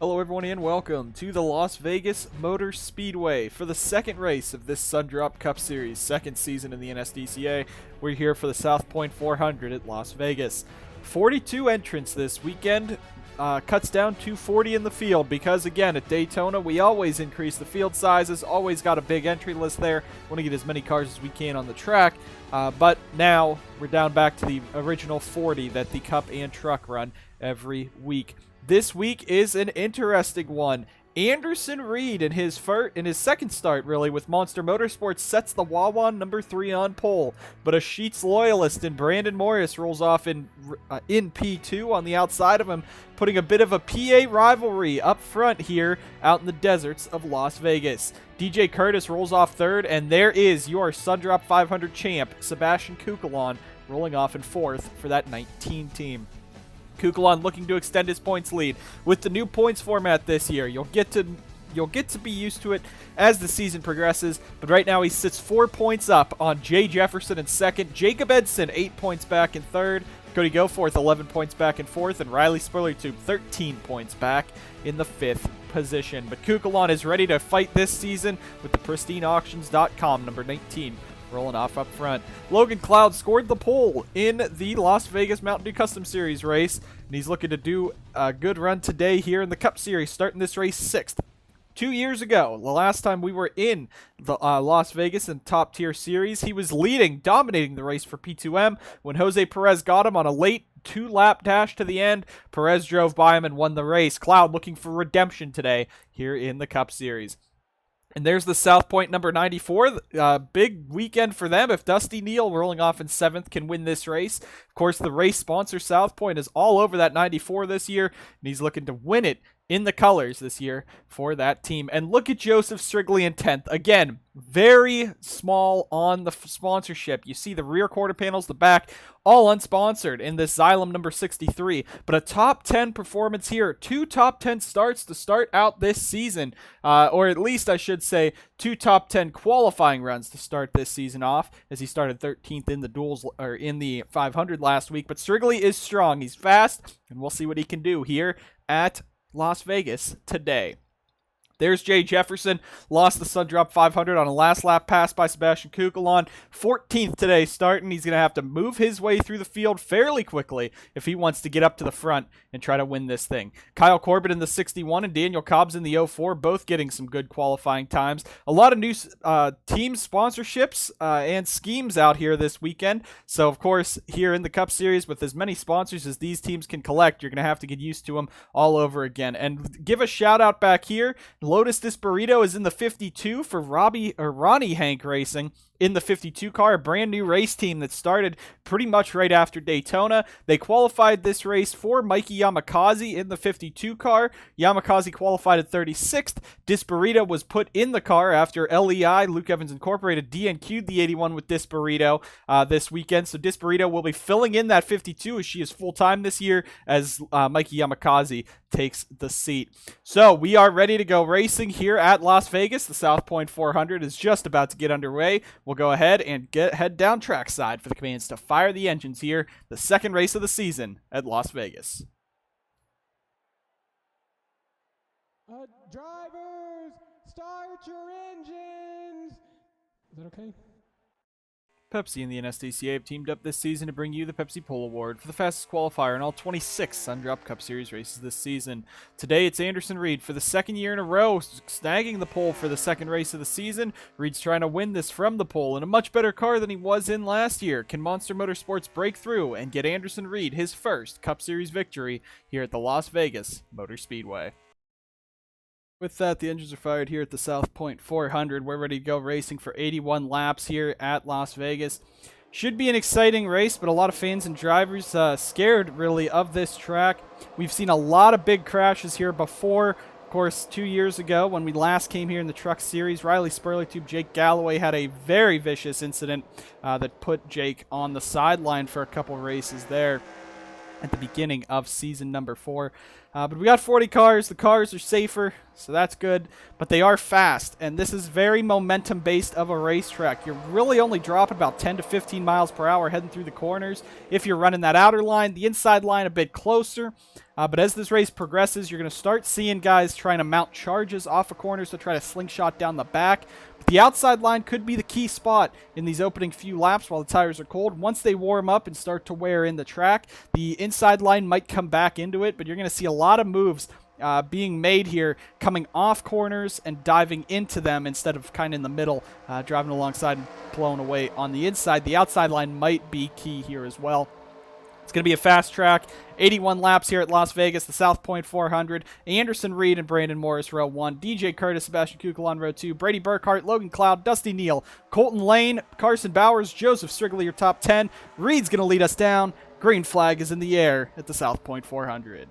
Hello everyone and welcome to the Las Vegas Motor Speedway for the second race of this Sundrop Cup Series, second season in the NSDCA. We're here for the South Point 400 at Las Vegas. 42 entrants this weekend, cuts down to 40 in the field because again at Daytona we always increase the field sizes, always got a big entry list there, want to get as many cars as we can on the track, but now we're down back to the original 40 that the Cup and Truck run every week. This week is an interesting one. Anderson Reed in his second start really with Monster Motorsports sets the Wawan number 3 on pole, but a Sheets loyalist in Brandon Morris rolls off in P2 on the outside of him, putting a bit of a PA rivalry up front here out in the deserts of Las Vegas. DJ Curtis rolls off third, and there is your Sundrop 500 champ, Sebastian Cucalon, rolling off in fourth for that 19 team. Cucalon looking to extend his points lead. With the new points format this year, you'll get to be used to it as the season progresses, but right now he sits 4 points up on Jay Jefferson in second, Jacob Edson 8 points back in third, Cody Goforth 11 points back in fourth, and Riley Spurlertube 13 points back in the fifth position. But Cucalon is ready to fight this season with the pristineauctions.com number 19. Rolling off up front. Logan Cloud scored the pole in the Las Vegas Mountain Dew Custom Series race, and he's looking to do a good run today here in the Cup Series, starting this race 6th. 2 years ago, the last time we were in the Las Vegas in Top Tier Series, he was leading, dominating the race for P2M when Jose Perez got him on a late 2-lap dash to the end. Perez drove by him and won the race. Cloud looking for redemption today here in the Cup Series. And there's the South Point number 94. Big weekend for them if Dusty Neal, rolling off in 7th, can win this race. Of course, the race sponsor South Point is all over that 94 this year, and he's looking to win it in the colors this year for that team. And look at Joseph Strickley in 10th. Again, very small on the sponsorship. You see the rear quarter panels, the back, all unsponsored in this Xylem number 63. But a top 10 performance here. 2 top 10 starts to start out this season. Or at least I should say 2 top 10 qualifying runs to start this season off, as he started 13th in the duels or in the 500 last week. But Strickley is strong. He's fast, and we'll see what he can do here at Las Vegas today. There's Jay Jefferson, lost the Sundrop 500 on a last lap pass by Sebastian Cucalon. 14th today starting. He's going to have to move his way through the field fairly quickly if he wants to get up to the front and try to win this thing. Kyle Corbett in the 61 and Daniel Cobbs in the 04, both getting some good qualifying times. A lot of new team sponsorships and schemes out here this weekend. So, of course, here in the Cup Series, with as many sponsors as these teams can collect, you're going to have to get used to them all over again. And give a shout out back here. Lotus Disburrito is in the 52 for Ronnie Hank Racing in the 52 car, a brand new race team that started pretty much right after Daytona. They qualified this race for Mikey Yamakaze in the 52 car. Yamakaze qualified at 36th. Disburrito was put in the car after LEI, Luke Evans Incorporated, DNQ'd the 81 with Disburrito this weekend. So Disburrito will be filling in that 52 as she is full-time this year as Mikey Yamakaze takes the seat. So we are ready to go racing here at Las Vegas. The South Point 400 is just about to get underway. We'll go ahead and head down trackside for the commands to fire the engines here, the second race of the season at Las Vegas. Drivers, start your engines! Is that okay? Pepsi and the NSDCA have teamed up this season to bring you the Pepsi Pole Award for the fastest qualifier in all 26 Sundrop Cup Series races this season. Today, it's Anderson Reed for the second year in a row, snagging the pole for the second race of the season. Reed's trying to win this from the pole in a much better car than he was in last year. Can Monster Motorsports break through and get Anderson Reed his first Cup Series victory here at the Las Vegas Motor Speedway? With that, the engines are fired here at the South Point 400. We're ready to go racing for 81 laps here at Las Vegas. Should be an exciting race, but a lot of fans and drivers scared, really, of this track. We've seen a lot of big crashes here before. Of course, 2 years ago, when we last came here in the Truck Series, Riley Spurlertube, Jake Galloway had a very vicious incident that put Jake on the sideline for a couple races there at the beginning of season number 4. But we got 40 cars. The cars are safer, so that's good. But they are fast, and this is very momentum-based of a racetrack. You're really only dropping about 10 to 15 miles per hour heading through the corners. If you're running that outer line, the inside line a bit closer. But as this race progresses, you're going to start seeing guys trying to mount charges off of corners to try to slingshot down the back. But the outside line could be the key spot in these opening few laps while the tires are cold. Once they warm up and start to wear in the track, the inside line might come back into it, but you're going to see a lot of moves being made here, coming off corners and diving into them instead of kind of in the middle, driving alongside and blowing away on the inside. The outside line might be key here as well. It's going to be a fast track, 81 laps here at Las Vegas, the South Point 400. Anderson Reed and Brandon Morris, row 1. DJ Curtis, Sebastian Cucalon, row 2. Brady Burkhart, Logan Cloud, Dusty Neal, Colton Lane, Carson Bowers, Joseph Strickley, your top 10. Reed's going to lead us down. Green flag is in the air at the South Point 400.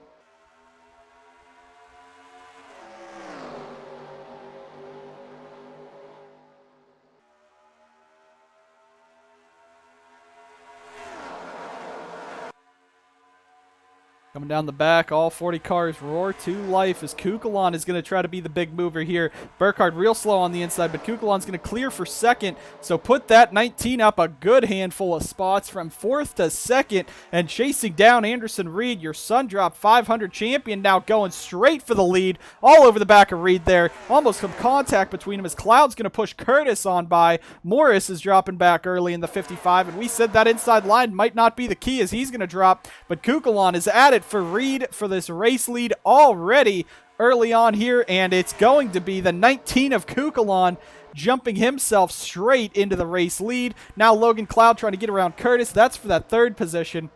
Coming down the back, all 40 cars roar to life as Cucalon is going to try to be the big mover here. Burkhart real slow on the inside, but Cucalon's going to clear for second. So put that 19 up a good handful of spots from 4th to 2nd. And chasing down Anderson Reed, your Sundrop 500 champion, now going straight for the lead. All over the back of Reed there. Almost some contact between them as Cloud's going to push Curtis on by. Morris is dropping back early in the 55. And we said that inside line might not be the key as he's going to drop. But Cucalon is at it for Reed for this race lead already early on here, and it's going to be the 19 of Cucalon jumping himself straight into the race lead. Now Logan Cloud trying to get around Curtis. That's for that 3rd position.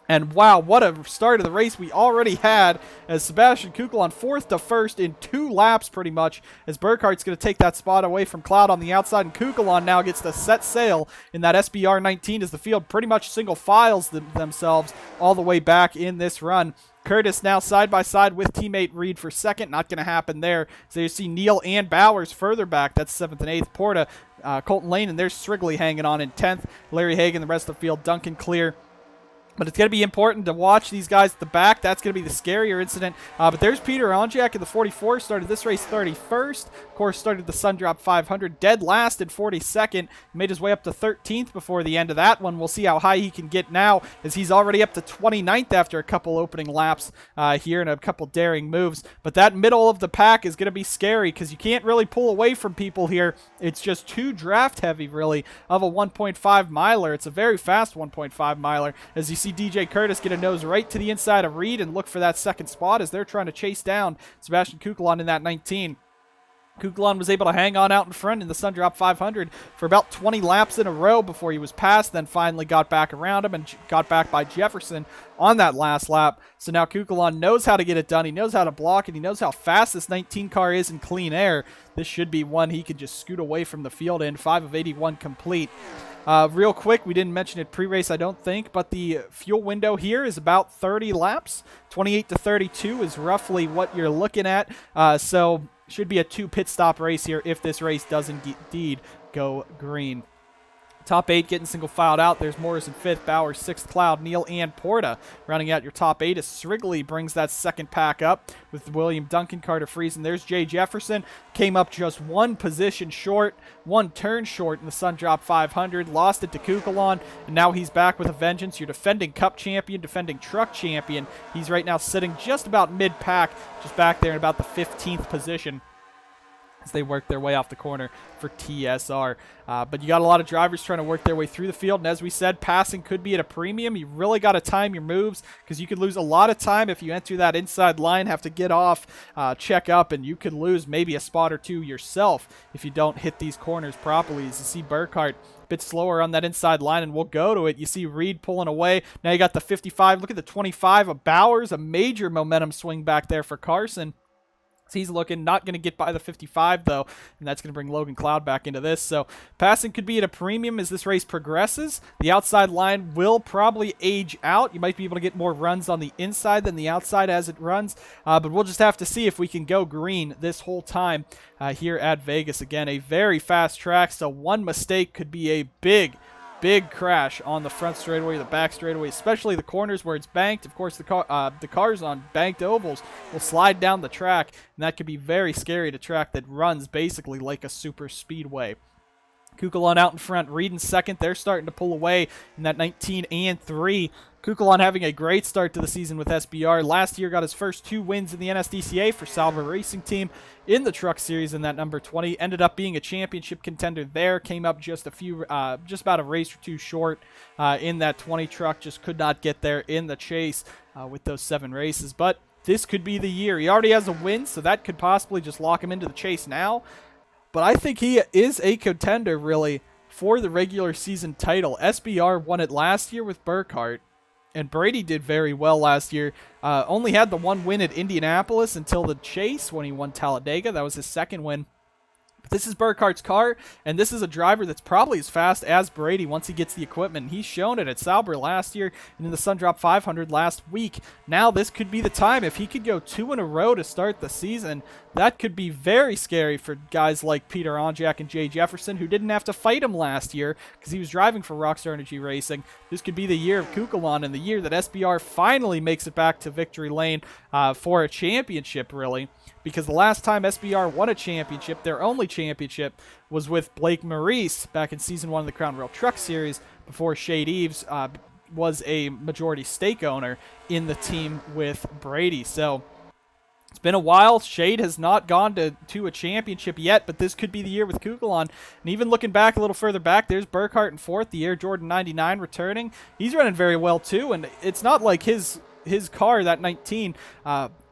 And wow, what a start of the race we already had as Sebastian Cucalon 4th to 1st in 2 laps pretty much, as Burkhart's going to take that spot away from Cloud on the outside, and Cucalon now gets to set sail in that SBR 19 as the field pretty much single files themselves all the way back in this run. Curtis now side by side with teammate Reed for 2nd. Not going to happen there. So you see Neal and Bowers further back. That's 7th and 8th. Porta, Colton Lane, and there's Strickley hanging on in 10th. Larry Hagan, the rest of the field, Duncan clear. But it's going to be important to watch these guys at the back. That's going to be the scarier incident. But there's Peter Onjak in the 44. Started this race 31st. Of course, started the Sundrop 500. Dead last in 42nd. Made his way up to 13th before the end of that one. We'll see how high he can get now, as he's already up to 29th after a couple opening laps here and a couple daring moves. But that middle of the pack is going to be scary because you can't really pull away from people here. It's just too draft heavy, really, of a 1.5 miler. It's a very fast 1.5 miler. As you see DJ Curtis get a nose right to the inside of Reed and look for that 2nd spot as they're trying to chase down Sebastian Cucalon in that 19. Cucalon was able to hang on out in front in the Sundrop 500 for about 20 laps in a row before he was passed, then finally got back around him and got back by Jefferson on that last lap. So now Cucalon knows how to get it done. He knows how to block, and he knows how fast this 19 car is in clean air. This should be one he could just scoot away from the field in. 5 of 81 complete. Real quick, we didn't mention it pre-race, I don't think, but the fuel window here is about 30 laps. 28 to 32 is roughly what you're looking at. So should be a 2 pit stop race here if this race does indeed go green. Top 8 getting single filed out. There's Morris in 5th, Bowers 6th, Cloud, Neal, and Porta. Rounding out your top 8 as Strickley brings that 2nd pack up with William Duncan, Carter Fries, and there's Jay Jefferson. Came up just 1 position short, 1 turn short in the Sundrop 500. Lost it to Cucalon, and now he's back with a vengeance. Your defending Cup champion, defending Truck champion. He's right now sitting just about mid-pack, just back there in about the 15th position, as they work their way off the corner for TSR. But you got a lot of drivers trying to work their way through the field, and as we said, passing could be at a premium. You really got to time your moves because you could lose a lot of time if you enter that inside line, have to get off, check up, and you could lose maybe a spot or 2 yourself if you don't hit these corners properly. As you see Burkhart a bit slower on that inside line, and we'll go to it. You see Reed pulling away. Now you got the 55. Look at the 25 of Bowers, a major momentum swing back there for Carson. So he's looking not going to get by the 55, though, and that's going to bring Logan Cloud back into this. So passing could be at a premium as this race progresses. The outside line will probably age out. You might be able to get more runs on the inside than the outside as it runs, but we'll just have to see if we can go green this whole time here at Vegas. Again, a very fast track, so one mistake could be a big crash on the front straightaway, the back straightaway, especially the corners where it's banked. Of course, the cars on banked ovals will slide down the track, and that could be very scary to track that runs basically like a super speedway. Cucalon out in front, Reed in second. They're starting to pull away in that 19 and 3. Cucalon having a great start to the season with SBR. Last year got his first 2 wins in the NSDCA for Sauber Racing Team in the Truck Series in that number 20. Ended up being a championship contender there. Came up just about a race or 2 short in that 20 truck. Just could not get there in the chase with those 7 races. But this could be the year. He already has a win, so that could possibly just lock him into the chase now. But I think he is a contender, really, for the regular season title. SBR won it last year with Burkhart, and Brady did very well last year. Only had the 1 win at Indianapolis until the chase when he won Talladega. That was his 2nd win. This is Burkhart's car, and this is a driver that's probably as fast as Brady once he gets the equipment. He's shown it at Sauber last year and in the Sundrop 500 last week. Now this could be the time. If he could go 2 in a row to start the season, that could be very scary for guys like Peter Onjak and Jay Jefferson, who didn't have to fight him last year because he was driving for Rockstar Energy Racing. This could be the year of Cucalon and the year that SBR finally makes it back to victory lane for a championship, really. Because the last time SBR won a championship, their only championship, was with Blake Maurice back in Season 1 of the Crown Royal Truck Series before Shade Eves was a majority stake owner in the team with Brady. So it's been a while. Shade has not gone to a championship yet, but this could be the year with Cucalon. And even looking back a little further back, there's Burkhart in 4th, the Air Jordan 99 returning. He's running very well too, and it's not like his car, that 19,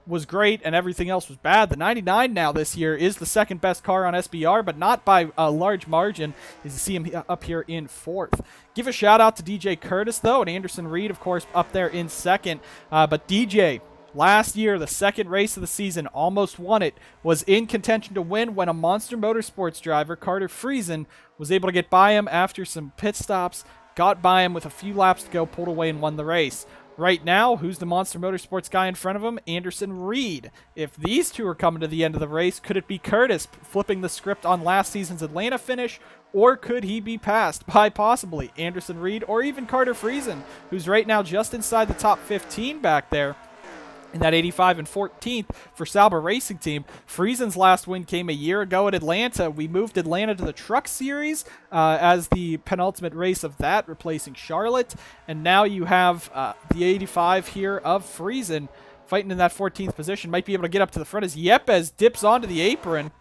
was great and everything else was bad. The 99 now this year is the 2nd best car on SBR, but not by a large margin, as you see him up here in 4th. Give a shout out to DJ Curtis, though, and Anderson Reed, of course, up there in 2nd. But DJ, last year, the 2nd race of the season, almost won it, was in contention to win when a Monster Motorsports driver, Carter Friesen, was able to get by him after some pit stops, got by him with a few laps to go, pulled away and won the race. Right now, who's the Monster Motorsports guy in front of him? Anderson Reed. If these two are coming to the end of the race, could it be Curtis flipping the script on last season's Atlanta finish? Or could he be passed by possibly Anderson Reed or even Carter Friesen, who's right now just inside the top 15 back there in that 85 and 14th for Sauber Racing Team. Friesen's last win came a year ago at Atlanta. We moved Atlanta to the Truck Series as the penultimate race of that, replacing Charlotte. And now you have the 85 here of Friesen fighting in that 14th position. Might be able to get up to the front as Yepes dips onto the apron.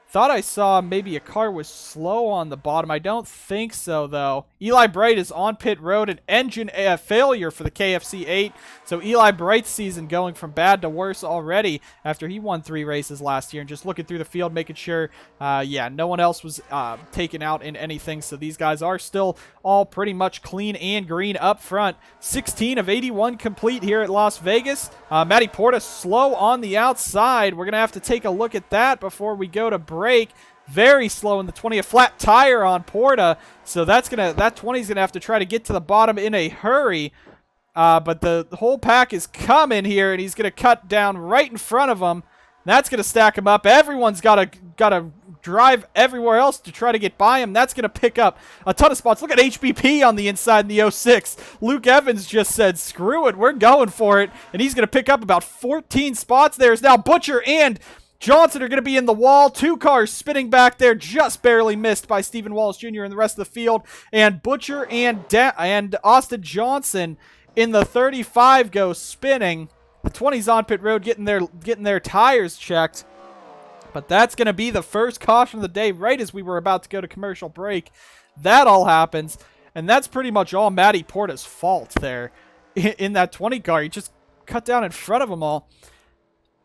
Thought I saw maybe a car was slow on the bottom. I don't think so, though. Eli Bright is on pit road, an engine failure for the KFC 8. So Eli Bright's season going from bad to worse already after he won 3 races last year. And just looking through the field, making sure, no one else was taken out in anything. So these guys are still all pretty much clean and green up front. 16 of 81 complete here at Las Vegas. Matty Porta slow on the outside. We're going to have to take a look at that before we go to break. Very slow in the 20, a flat tire on Porta, so that 20 is gonna have to try to get to the bottom in a hurry. But the whole pack is coming here, and he's gonna cut down right in front of him. That's gonna stack him up. Everyone's gotta drive everywhere else to try to get by him. That's gonna pick up a ton of spots. Look at HBP on the inside in the 06. Luke Evans just said, "Screw it, we're going for it," and he's gonna pick up about 14 spots. There's now Butcher and Johnson are going to be in the wall. 2 cars spinning back there, just barely missed by Stephen Wallace Jr. and the rest of the field. And Butcher and Austin Johnson in the 35 go spinning. The 20's on pit road getting their tires checked. But that's going to be the first caution of the day right as we were about to go to commercial break. That all happens. And that's pretty much all Matty Porta's fault there in that 20 car. He just cut down in front of them all.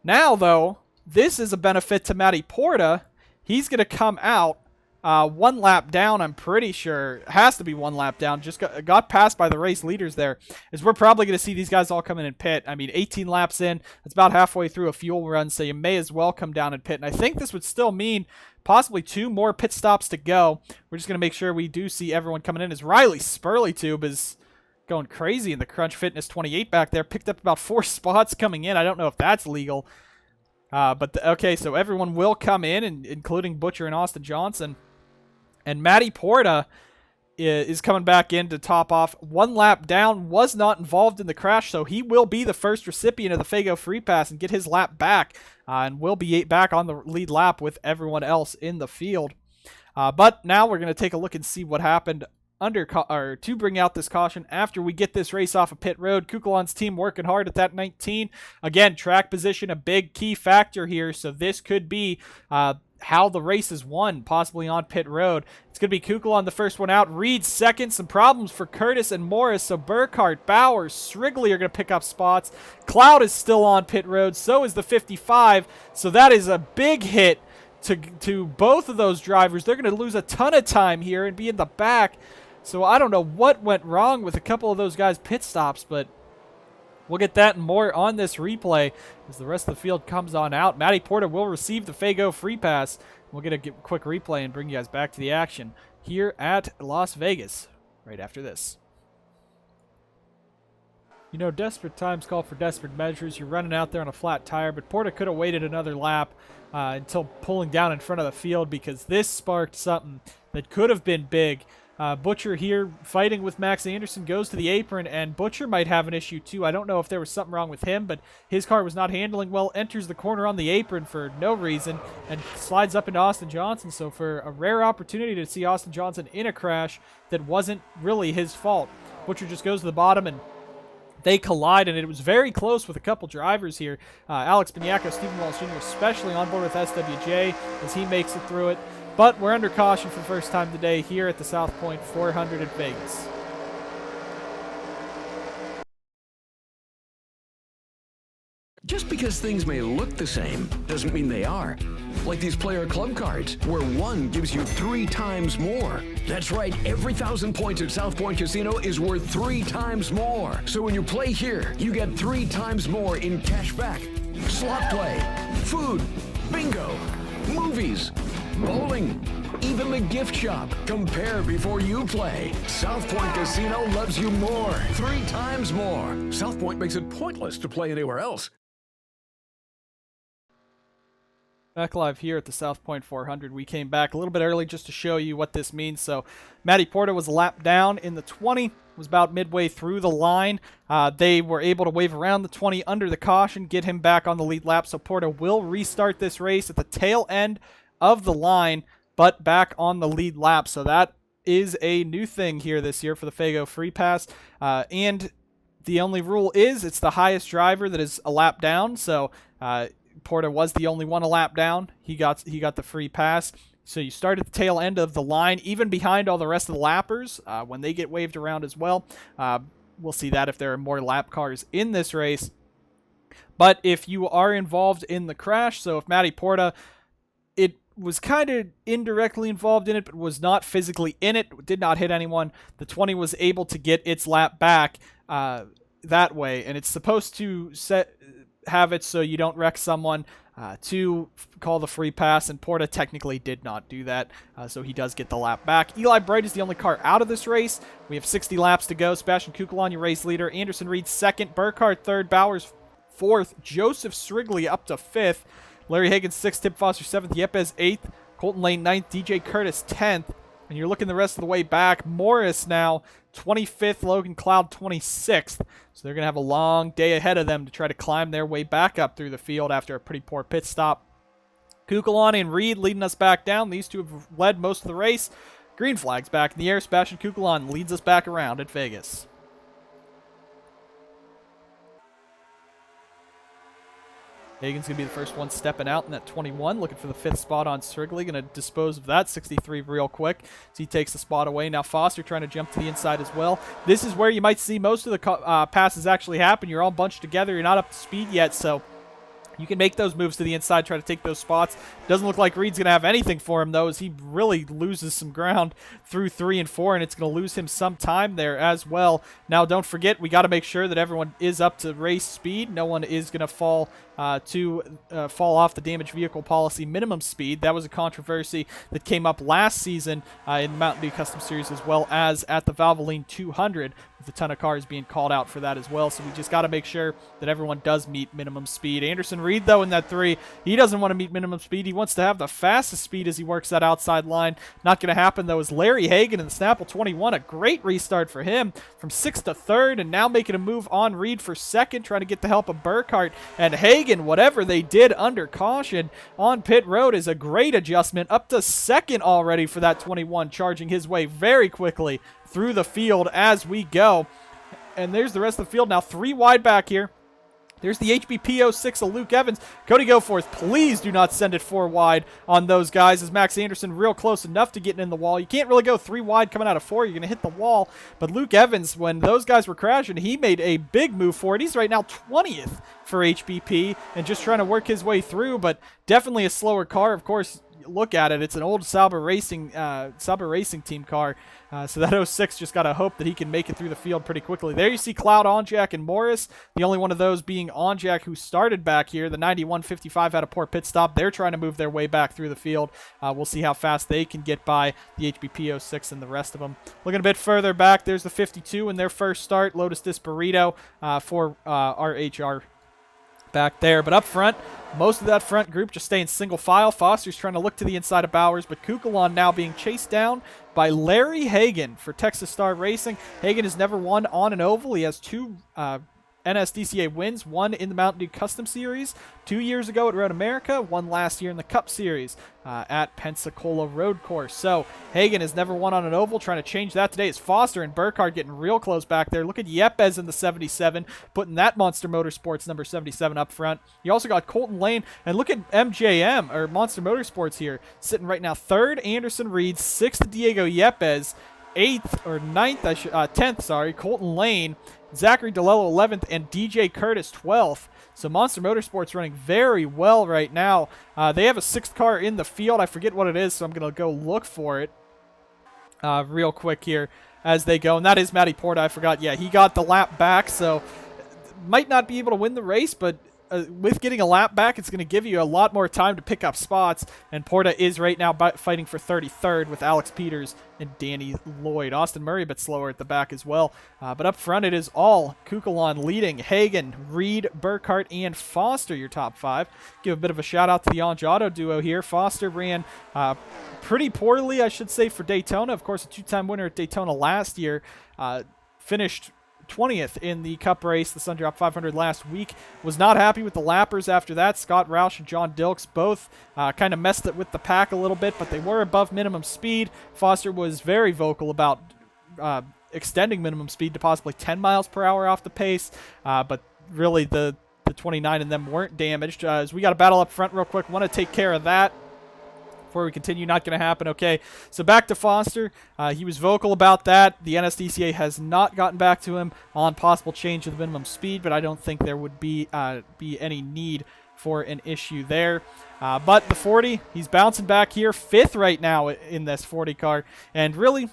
Now, though, this is a benefit to Matty Porta. He's going to come out 1 lap down, I'm pretty sure. Has to be 1 lap down. Just got passed by the race leaders there. As we're probably going to see these guys all come in and pit. I mean, 18 laps in. That's about halfway through a fuel run, so you may as well come down and pit. And I think this would still mean possibly 2 more pit stops to go. We're just going to make sure we do see everyone coming in. As Riley Spurleytube is going crazy in the Crunch Fitness 28 back there. Picked up about 4 spots coming in. I don't know if that's legal. Okay, so everyone will come in, including Butcher and Austin Johnson. And Matty Porta is coming back in to top off. 1 lap down, was not involved in the crash, so he will be the first recipient of the Fago Free Pass and get his lap back, and will be back on the lead lap with everyone else in the field. But now we're going to take a look and see what happened to bring out this caution after we get this race off of pit road. Cucalon's team working hard at that 19. Again, track position, a big key factor here, so this could be how the race is won, possibly on pit road. It's going to be Cucalon the first one out. Reed second. Some problems for Curtis and Morris, so Burkhart, Bowers, Strickley are going to pick up spots. Cloud is still on pit road, so is the 55, so that is a big hit to both of those drivers. They're going to lose a ton of time here and be in the back. So I don't know what went wrong with a couple of those guys' pit stops, but we'll get that and more on this replay as the rest of the field comes on out. Matty Porta will receive the Fago free pass. We'll get a quick replay and bring you guys back to the action here at Las Vegas right after this. You know, desperate times call for desperate measures. You're running out there on a flat tire, but Porta could have waited another lap until pulling down in front of the field, because this sparked something that could have been big. Butcher here fighting with Max Anderson goes to the apron, and Butcher might have an issue too. I don't know if there was something wrong with him, but his car was not handling well. Enters the corner on the apron for no reason and slides up into Austin Johnson. So for a rare opportunity to see Austin Johnson in a crash that wasn't really his fault, Butcher just goes to the bottom and they collide, and it was very close with a couple drivers here. Alex Beniaco, Stephen Walsh Jr. especially on board with SWJ as he makes it through it. But we're under caution for the first time today here at the South Point 400 at Vegas. Just because things may look the same doesn't mean they are. Like these player club cards, where one gives you 3 times more. That's right, every 1,000 points at South Point Casino is worth 3 times more. So when you play here, you get 3 times more in cash back, slot play, food, bingo, movies, bowling, even the gift shop. Compare before you play. South Point Casino loves you more. 3 times more. South Point makes it pointless to play anywhere else. Back live here at the South Point 400. We came back a little bit early just to show you what this means. So Matty Porta was a lap down in the 20, was about midway through the line. They were able to wave around the 20 under the caution, get him back on the lead lap. So Porta will restart this race at the tail end of the line, but back on the lead lap. So that is a new thing here this year for the Fago Free Pass. And the only rule is it's the highest driver that is a lap down. So Porta was the only one a lap down. He got the free pass. So you start at the tail end of the line, even behind all the rest of the lappers when they get waved around as well. We'll see that if there are more lap cars in this race. But if you are involved in the crash, so if Matty Porta, it was kind of indirectly involved in it, but was not physically in it, did not hit anyone, the 20 was able to get its lap back that way. And it's supposed to have it so you don't wreck someone to call the free pass, and Porta technically did not do that, so he does get the lap back. Eli Bright is the only car out of this race. We have 60 laps to go. Sebastian Cucalon, your race leader. Anderson Reed second, Burkhart third, Bowers fourth, Joseph Strickley up to fifth, Larry Higgins sixth, Tim Foster seventh, Yepes eighth, Colton Lane ninth, DJ Curtis 10th, and you're looking the rest of the way back. Morris now 25th, Logan Cloud 26th. So they're going to have a long day ahead of them to try to climb their way back up through the field after a pretty poor pit stop. Cucalon and Reed leading us back down. These two have led most of the race. Green flag's back in the air. Sebastian Cucalon leads us back around at Vegas. Hagan's going to be the first one stepping out in that 21, looking for the 5th spot on Strickley. Going to dispose of that 63 real quick as he takes the spot away. Now Foster trying to jump to the inside as well. This is where you might see most of the passes actually happen. You're all bunched together. You're not up to speed yet, so you can make those moves to the inside, try to take those spots. Doesn't look like Reed's going to have anything for him, though, as he really loses some ground through 3 and 4, and it's going to lose him some time there as well. Now, don't forget, we got to make sure that everyone is up to race speed. No one is going to fall off the damaged vehicle policy minimum speed. That was a controversy that came up last season in the Mountain Dew Custom Series, as well as at the Valvoline 200, with a ton of cars being called out for that as well. So we just got to make sure that everyone does meet minimum speed. Anderson Reed Reed, though, in that 3. He doesn't want to meet minimum speed. He wants to have the fastest speed as he works that outside line. Not going to happen, though, is Larry Hagan in the Snapple 21. A great restart for him from 6th to 3rd, and now making a move on Reed for 2nd, trying to get the help of Burkhart. And Hagan, whatever they did under caution on pit road, is a great adjustment. Up to 2nd already for that 21, charging his way very quickly through the field as we go. And there's the rest of the field now. 3 wide back here. There's the HBP 06 of Luke Evans. Cody Goforth, please do not send it 4 wide on those guys, as Max Anderson real close enough to getting in the wall. You can't really go 3 wide coming out of 4. You're going to hit the wall. But Luke Evans, when those guys were crashing, he made a big move for it. He's right now 20th for HBP and just trying to work his way through, but definitely a slower car. Of course, look at it. It's an old Sauber Racing team car. So that 06 just got to hope that he can make it through the field pretty quickly. There you see Cloud, Onjak, and Morris. The only one of those being Onjak, who started back here. The 91.55 had a poor pit stop. They're trying to move their way back through the field. We'll see how fast they can get by the HBP 06 and the rest of them. Looking a bit further back, there's the 52 in their first start. Lotus Disparito for RHR back there. But up front, most of that front group just staying single file. Foster's trying to look to the inside of Bowers, but Cucalon now being chased down by Larry Hagan for Texas Star Racing. Hagan has never won on an oval. He has 2 NSDCA wins, 1 in the Mountain Dew Custom Series 2 years ago at Road America, 1 last year in the Cup Series at Pensacola Road Course. So Hagan has never won on an oval. Trying to change that today is Foster and Burkhart getting real close back there. Look at Yepes in the 77, putting that Monster Motorsports number 77 up front. You also got Colton Lane, and look at MJM, or Monster Motorsports here, sitting right now 3rd, Anderson Reed, 6th, Diego Yepes, 8th, or 9th, 10th, sorry, Colton Lane, Zachary DeLello 11th, and DJ Curtis 12th. So Monster Motorsports running very well right now. They have a 6th car in the field. I forget what it is, so I'm going to go look for it real quick here as they go. And that is Matty Porta. I forgot. Yeah, he got the lap back, so might not be able to win the race, but with getting a lap back, it's going to give you a lot more time to pick up spots. And Porta is right now fighting for 33rd with Alex Peters and Danny Lloyd. Austin Murray a bit slower at the back as well. But up front, it is all Cucalon leading. Hagan, Reed, Burkhart, and Foster, your top 5. Give a bit of a shout out to the Onge Auto duo here. Foster ran pretty poorly, I should say, for Daytona. Of course, a 2-time winner at Daytona last year. Finished 20th in the Cup race, the Sundrop 500 last week. Was not happy with the lappers after that. Scott Roush and John Dilks both kind of messed it with the pack a little bit, but they were above minimum speed. Foster was very vocal about extending minimum speed to possibly 10 miles per hour off the pace, but really the 29 and them weren't damaged. As we got a battle up front real quick, want to take care of that before we continue. Not going to happen. Okay, so back to Foster. He was vocal about that. The NSDCA has not gotten back to him on possible change of the minimum speed, but I don't think there would be any need for an issue there. But the 40, he's bouncing back here, 5th right now in this 40 car. And really,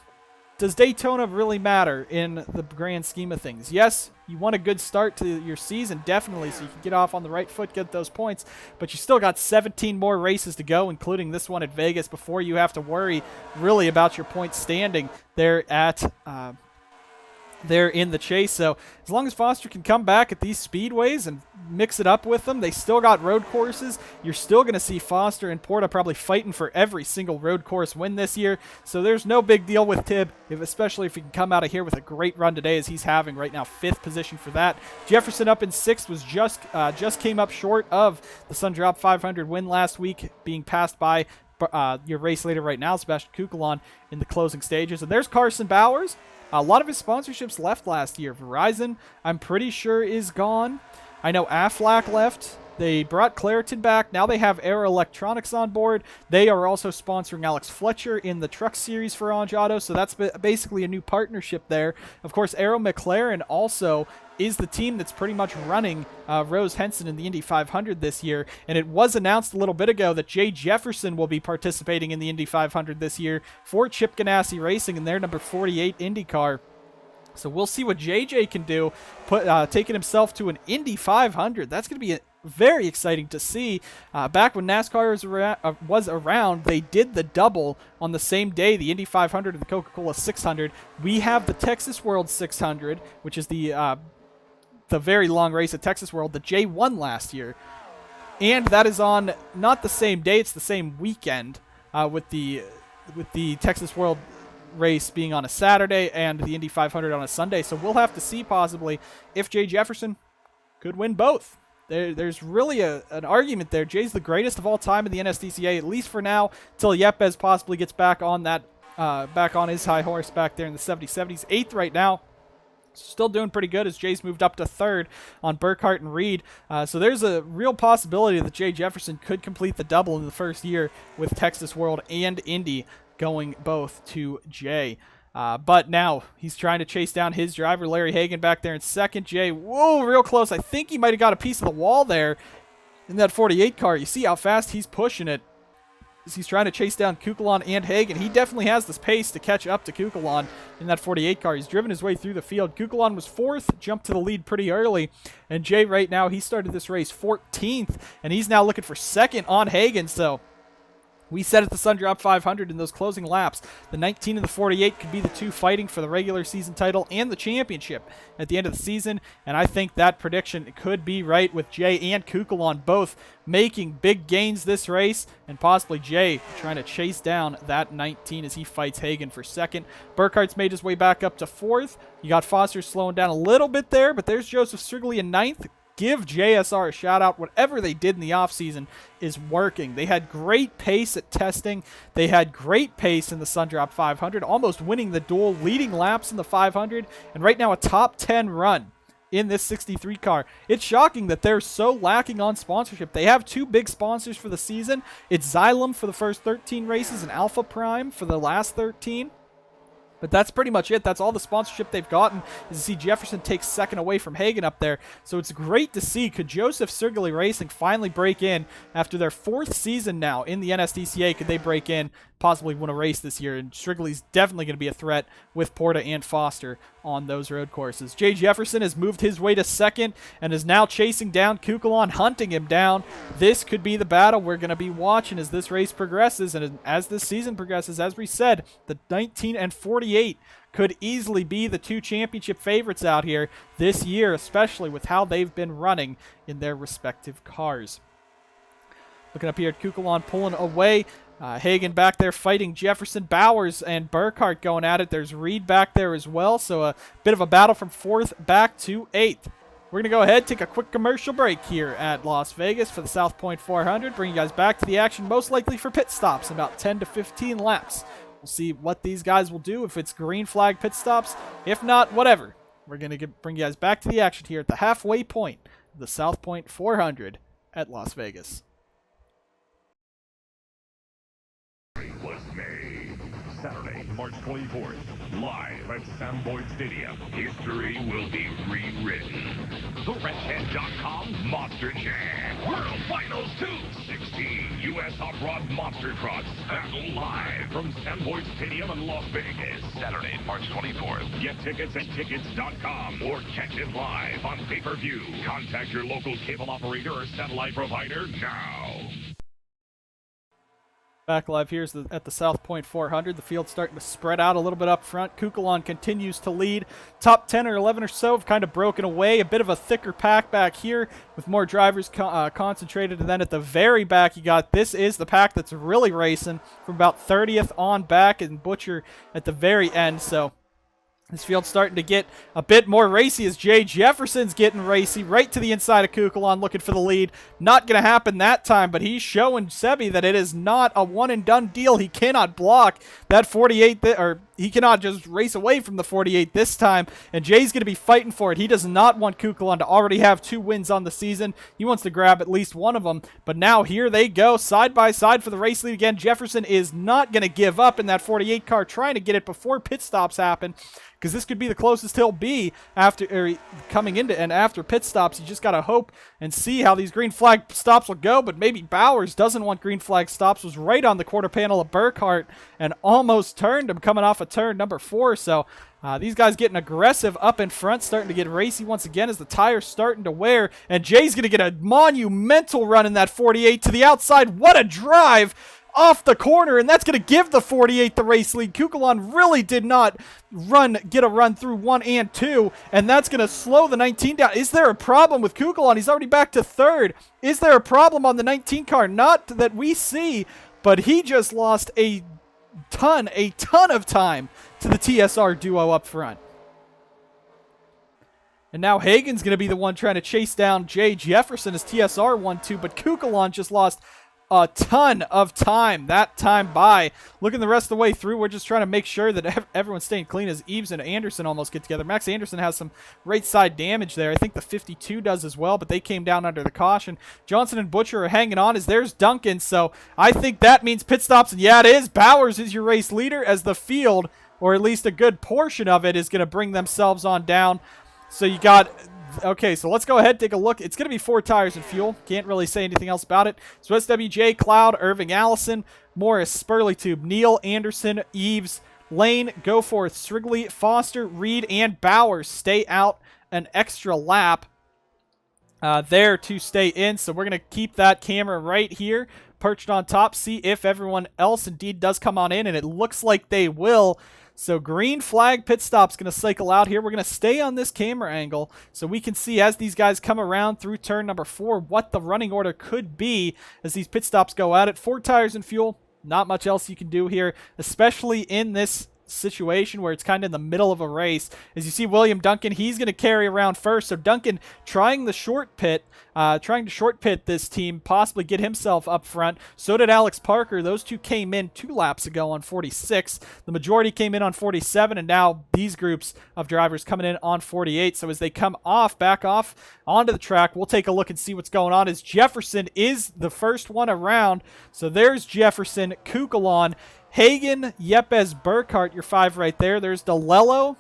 does Daytona really matter in the grand scheme of things? Yes, you want a good start to your season, definitely, so you can get off on the right foot, get those points, but you still got 17 more races to go, including this one at Vegas, before you have to worry really about your point standing there at there in the chase. So as long as Foster can come back at these speedways and mix it up with them, they still got road courses. You're still going to see Foster and Porta probably fighting for every single road course win this year. So there's no big deal with Tibb, especially if he can come out of here with a great run today as he's having right now, 5th position for that. Jefferson up in 6th was just came up short of the Sundrop 500 win last week, being passed by your race leader right now, Sebastian Cucalon, in the closing stages. And there's Carson Bowers. A lot of his sponsorships left last year. Verizon, I'm pretty sure, is gone. I know Aflac left. They brought Claritin back. Now they have Aero Electronics on board. They are also sponsoring Alex Fletcher in the Truck Series for Onge Auto, so that's basically a new partnership there. Of course, Aero McLaren also is the team that's pretty much running Rose Henson in the Indy 500 this year. And it was announced a little bit ago that Jay Jefferson will be participating in the Indy 500 this year for Chip Ganassi Racing in their number 48 Indy car. So we'll see what JJ can do, taking himself to an Indy 500. That's going to be very exciting to see. Back when NASCAR was around, they did the double on the same day, the Indy 500 and the Coca-Cola 600. We have the Texas World 600, which is the very long race at Texas World that Jay won last year. And that is on not the same day, it's the same weekend, with the Texas World race being on a Saturday and the Indy 500 on a Sunday. So we'll have to see possibly if Jay Jefferson could win both. There's really an argument there. Jay's the greatest of all time in the NSDCA, at least for now, till Yepes possibly gets back on that, back on his high horse back there in the 70s. He's 8th right now. Still doing pretty good as Jay's moved up to 3rd on Burkhart and Reed. So there's a real possibility that Jay Jefferson could complete the double in the first year with Texas World and Indy going both to Jay. But now he's trying to chase down his driver, Larry Hagan, back there in 2nd. Jay, whoa, real close. I think he might have got a piece of the wall there in that 48 car. You see how fast he's pushing it as he's trying to chase down Cucalon and Hagan. He definitely has this pace to catch up to Cucalon in that 48 car. He's driven his way through the field. Cucalon was 4th, jumped to the lead pretty early. And Jay right now, he started this race 14th, and he's now looking for 2nd on Hagan. So we said at the Sundrop 500 in those closing laps, the 19 and the 48 could be the two fighting for the regular season title and the championship at the end of the season. And I think that prediction could be right with Jay and Cucalon both making big gains this race, and possibly Jay trying to chase down that 19 as he fights Hagan for 2nd. Burkhart's made his way back up to 4th. You got Foster slowing down a little bit there, but there's Joseph Strickley in 9th. Give JSR a shout out. Whatever they did in the offseason is working. They had great pace at testing. They had great pace in the Sundrop 500, almost winning the duel, leading laps in the 500, and right now a top 10 run in this 63 car. It's shocking that they're so lacking on sponsorship. They have 2 big sponsors for the season. It's Xylem for the first 13 races and Alpha Prime for the last 13. But that's pretty much it. That's all the sponsorship they've gotten, is to see Jefferson take 2nd away from Hagan up there. So it's great to see. Could Joseph Strickley Racing finally break in after their 4th season now in the NSDCA? Could they break in, possibly win a race this year? And Strickley's definitely going to be a threat with Porta and Foster on those road courses. Jay Jefferson has moved his way to 2nd and is now chasing down Cucalon, hunting him down. This could be the battle we're going to be watching as this race progresses and as this season progresses. As we said, the 19 and 48 could easily be the 2 championship favorites out here this year, especially with how they've been running in their respective cars. Looking up here at Cucalon pulling away. Hagan back there fighting Jefferson. Bowers and Burkhart going at it. There's Reed back there as well. So a bit of a battle from 4th back to 8th. We're going to go ahead, take a quick commercial break here at Las Vegas for the South Point 400. Bring you guys back to the action, most likely for pit stops in about 10 to 15 laps. We'll see what these guys will do, if it's green flag pit stops. If not, whatever. We're going to bring you guys back to the action here at the halfway point of the South Point 400 at Las Vegas. Was made Saturday, March 24th, live at Sam Boyd Stadium. History will be rewritten. The Wrenchhead.com Monster Jam World Finals 216 U.S. Off-Road Monster Trucks battle live from Sam Boyd Stadium in Las Vegas. Saturday, March 24th. Get tickets at tickets.com or catch it live on pay-per-view. Contact your local cable operator or satellite provider now. Back live here at the South Point 400. The field's starting to spread out a little bit up front. Cucalon continues to lead. Top 10 or 11 or so have kind of broken away. A bit of a thicker pack back here with more drivers concentrated. And then at the very back, you got, this is the pack that's really racing from about 30th on back, and Butcher at the very end. So this field's starting to get a bit more racy as Jay Jefferson's getting racy right to the inside of Cucalon, looking for the lead. Not going to happen that time, but he's showing Sebi that it is not a one-and-done deal. He cannot block that 48, or he cannot just race away from the 48 this time, and Jay's going to be fighting for it. He does not want Cucalon to already have 2 wins on the season. He wants to grab at least one of them, but now here they go, side by side for the race lead again. Jefferson is not going to give up in that 48 car, trying to get it before pit stops happen, because this could be the closest he'll be after coming into and after pit stops. You just got to hope and see how these green flag stops will go, but maybe Bowers doesn't want green flag stops. Was right on the quarter panel of Burkhart and almost turned him coming off of turn number 4. So these guys getting aggressive up in front, starting to get racy once again as the tire's starting to wear, and Jay's going to get a monumental run in that 48 to the outside. What a drive! off the corner, and that's going to give the 48 the race lead. Cucalon really did not get a run through 1 and 2, and that's going to slow the 19 down. Is there a problem with Cucalon? He's already back to 3rd. Is there a problem on the 19 car? Not that we see, but he just lost a ton of time to the TSR duo up front. And now Hagen's going to be the one trying to chase down Jay Jefferson as TSR 1-2, but Cucalon just lost a ton of time that time by. Looking the rest of the way through, we're just trying to make sure that everyone's staying clean as Eves and Anderson almost get together. Max Anderson has some right side damage there. I think the 52 does as well, but they came down under the caution. Johnson and Butcher are hanging on as there's Duncan, so I think that means pit stops, and yeah, it is. Bowers is your race leader as the field, or at least a good portion of it, is going to bring themselves on down. So you got... Okay, so let's go ahead and take a look. It's going to be 4 tires and fuel. Can't really say anything else about it. So SWJ, Cloud, Irving, Allison, Morris, Spurleytube, Neal, Anderson, Eves, Lane, Goforth, Strickley, Foster, Reed, and Bowers stay out an extra lap there to stay in. So we're going to keep that camera right here, perched on top, see if everyone else indeed does come on in, and it looks like they will. So green flag pit stop's going to cycle out here. We're going to stay on this camera angle so we can see as these guys come around through turn number 4 what the running order could be as these pit stops go at it. 4 tires and fuel. Not much else you can do here, especially in this situation where it's kind of in the middle of a race. As you see William Duncan, he's going to carry around first. So Duncan trying to short pit this team, possibly get himself up front. So did Alex Parker. Those two came in 2 laps ago on 46. The majority came in on 47, and now these groups of drivers coming in on 48. So as they come back off onto the track, we'll take a look and see what's going on as Jefferson is the first one around. So there's Jefferson, Cucalon, Hagen, Yepes, Burkhart, your 5 right there. There's DeLello,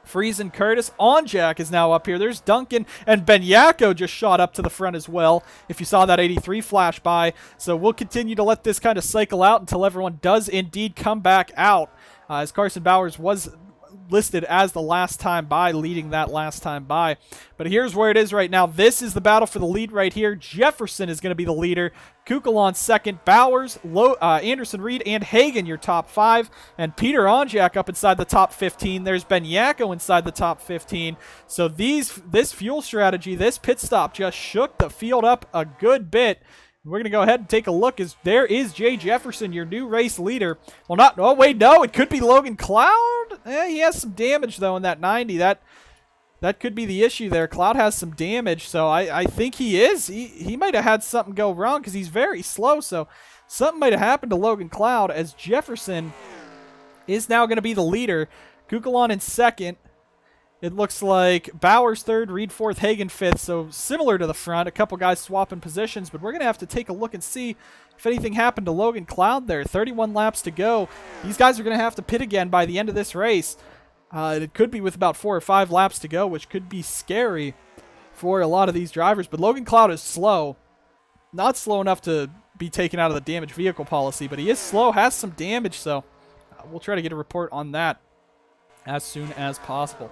Friesen, Curtis. Onjak is now up here. There's Duncan, and Benyako just shot up to the front as well, if you saw that 83 flash by. So we'll continue to let this kind of cycle out until everyone does indeed come back out, as Carson Bowers was listed as the last time by, leading that last time by. But here's where it is right now. This is the battle for the lead right here. Jefferson is going to be the leader. Cucalon second. Bowers, Anderson, Reed, and Hagen your top 5. And Peter Onjak up inside the top 15. There's Benyako inside the top 15. So this fuel strategy, this pit stop just shook the field up a good bit. We're going to go ahead and take a look as there is Jay Jefferson, your new race leader. Well, not... Oh, wait, no. It could be Logan Cloud. He has some damage, though, in that 90. That could be the issue there. Cloud has some damage, so I think he is. He might have had something go wrong because he's very slow, so something might have happened to Logan Cloud as Jefferson is now going to be the leader. Cucalon in second. It looks like Bowers 3rd, Reed 4th, Hagen 5th, so similar to the front. A couple guys swapping positions, but we're going to have to take a look and see if anything happened to Logan Cloud there. 31 laps to go. These guys are going to have to pit again by the end of this race. It could be with about 4 or 5 laps to go, which could be scary for a lot of these drivers. But Logan Cloud is slow. Not slow enough to be taken out of the damaged vehicle policy, but he is slow, has some damage, so we'll try to get a report on that as soon as possible.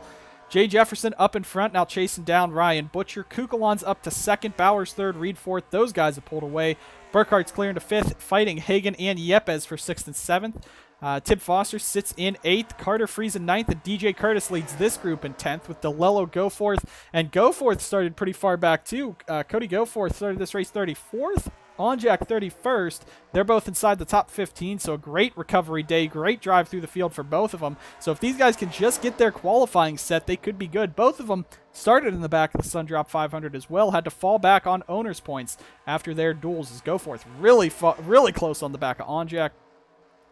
Jay Jefferson up in front, now chasing down Ryan Butcher. Cucalon's up to 2nd, Bowers 3rd, Reed 4th. Those guys have pulled away. Burkhart's clearing to 5th, fighting Hagen and Yepes for 6th and 7th. Tib Foster sits in 8th, Carter Friesen 9th, and DJ Curtis leads this group in 10th with DeLello Goforth. And Goforth started pretty far back too. Cody Goforth started this race 34th. Onjak 31st. They're both inside the top 15, so a great recovery day, great drive through the field for both of them. So if these guys can just get their qualifying set, they could be good. Both of them started in the back of the Sundrop 500 as well, had to fall back on owner's points after their duels as Goforth really close on the back of Onjak.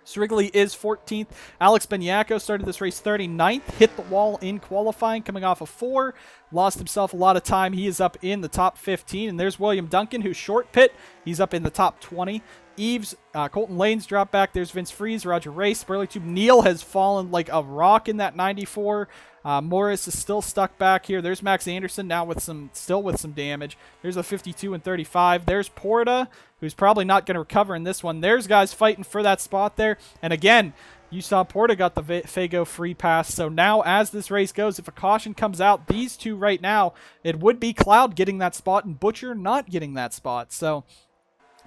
Strickley is 14th. Alex Benyako started this race 39th. Hit the wall in qualifying, coming off of 4. Lost himself a lot of time. He is up in the top 15. And there's William Duncan, who's short pit. He's up in the top 20. Eves, Colton Lane's dropped back. There's Vince Freeze, Roger Race, Spurleytube. Neal has fallen like a rock in that 94. Morris is still stuck back here. There's Max Anderson now still with some damage. There's a 52 and 35. There's Porta, who's probably not going to recover in this one. There's guys fighting for that spot there. And again, you saw Porta got the Fago free pass. So now as this race goes, if a caution comes out, these two right now, it would be Cloud getting that spot and Butcher not getting that spot. So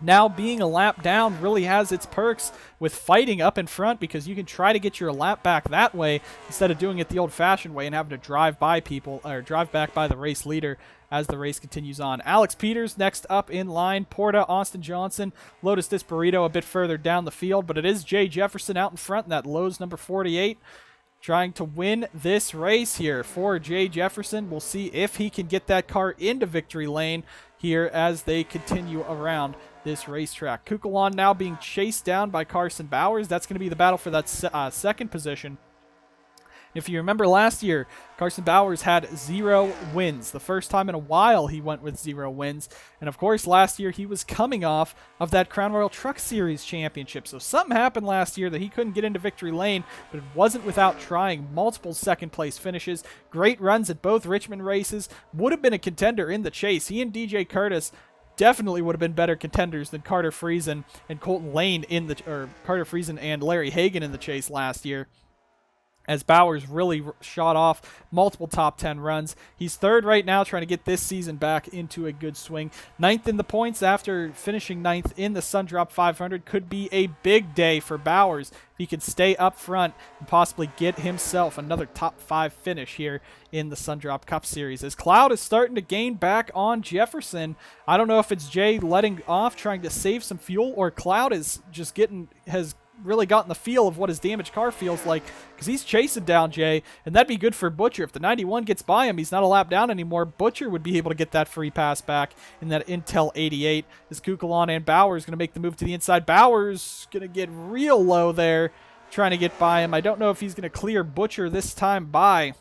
now being a lap down really has its perks with fighting up in front, because you can try to get your lap back that way instead of doing it the old-fashioned way and having to drive by people or drive back by the race leader as the race continues on. Alex Peters next up in line. Porta, Austin Johnson, Lotus Disparito a bit further down the field, but it is Jay Jefferson out in front in that Lowe's number 48. Trying to win this race here for Jay Jefferson. We'll see if he can get that car into victory lane here as they continue around this racetrack. Cucalon now being chased down by Carson Bowers. That's going to be the battle for that second position. If you remember last year, Carson Bowers had 0 wins. The first time in a while he went with 0 wins. And of course, last year he was coming off of that Crown Royal Truck Series championship. So something happened last year that he couldn't get into victory lane, but it wasn't without trying multiple second place finishes. Great runs at both Richmond races. Would have been a contender in the chase. He and DJ Curtis definitely would have been better contenders than Carter Friesen and Colton Lane Carter Friesen and Larry Hagan in the chase last year, as Bowers really shot off multiple top 10 runs. He's third right now, trying to get this season back into a good swing. 9th in the points after finishing 9th in the Sundrop 500. Could be a big day for Bowers if he can stay up front and possibly get himself another top 5 finish here in the Sundrop Cup Series. As Cloud is starting to gain back on Jefferson, I don't know if it's Jay letting off, trying to save some fuel, or Cloud is just has really gotten the feel of what his damaged car feels like, because he's chasing down Jay, and that'd be good for Butcher. If the 91 gets by him, he's not a lap down anymore. Butcher would be able to get that free pass back in that Intel 88. As Cucalon and Bowers going to make the move to the inside. Bowers going to get real low there, trying to get by him. I don't know if he's going to clear Butcher this time by.